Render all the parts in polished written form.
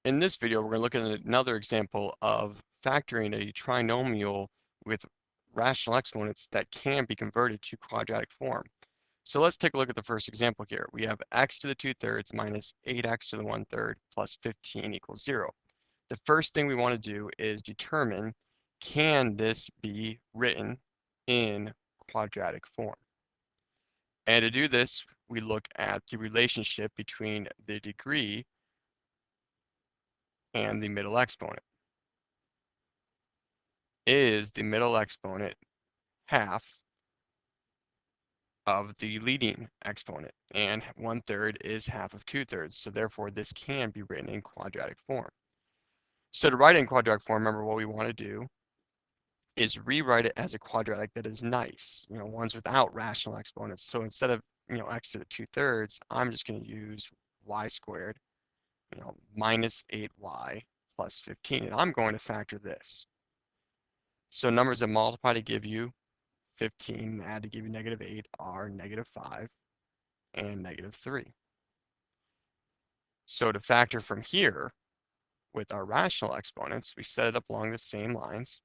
In this video, we're going to look at another example of factoring a trinomial with rational exponents that can be converted to quadratic form. So let's take a look at the first example here. We have x to the 2/3 minus 8x to the 1/3 plus 15 equals 0. The first thing we want to do is determine, can this be written in quadratic form? And to do this, we look at the relationship between the degree and the middle exponent. Is the middle exponent half of the leading exponent? And 1/3 is half of 2/3, so therefore this can be written in quadratic form. So to write it in quadratic form, remember what we want to do is rewrite it as a quadratic that is nice, ones without rational exponents. So instead of, x to the 2/3, I'm just going to use y squared, minus 8y plus 15, and I'm going to factor this. So numbers that multiply to give you 15, add to give you -8 are -5 and -3. So to factor from here with our rational exponents, we set it up along the same lines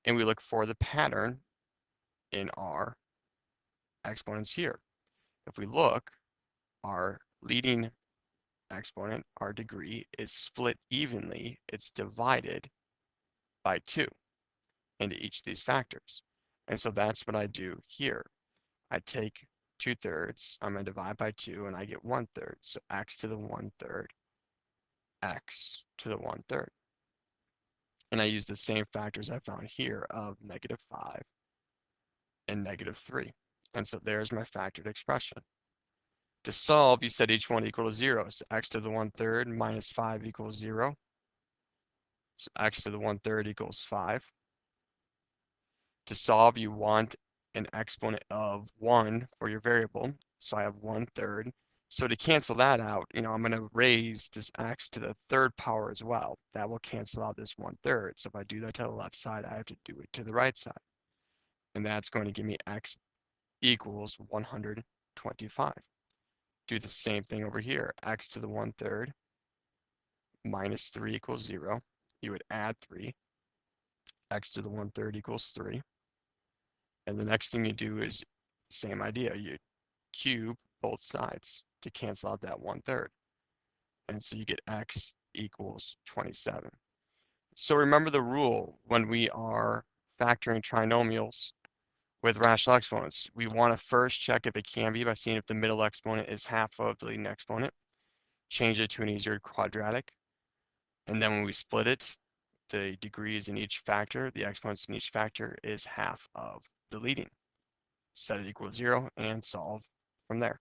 and we look for the pattern in our exponents here. If we look, our leading exponent, our degree, is split evenly. It's divided by 2 into each of these factors. And so that's what I do here. I take 2/3, I'm going to divide by 2, and I get 1/3. So x to the 1/3, x to the 1/3. And I use the same factors I found here of -5 and -3. And so there's my factored expression. To solve, you set each one equal to 0. So x to the 1/3 minus 5 equals 0. So x to the 1/3 equals 5. To solve, you want an exponent of 1 for your variable. So I have 1/3. So to cancel that out, I'm going to raise this x to the 3rd power as well. That will cancel out this 1/3. So if I do that to the left side, I have to do it to the right side. And that's going to give me x equals 125. Do the same thing over here. X to the 1/3 minus 3 equals 0. You would add 3. X to the 1/3 equals 3. And the next thing you do is same idea. You cube both sides to cancel out that 1/3. And so you get x equals 27. So remember the rule when we are factoring trinomials with rational exponents. We want to first check if it can be by seeing if the middle exponent is half of the leading exponent. Change it to an easier quadratic. And then when we split it, the degrees in each factor, the exponents in each factor is half of the leading. Set it equal to 0 and solve from there.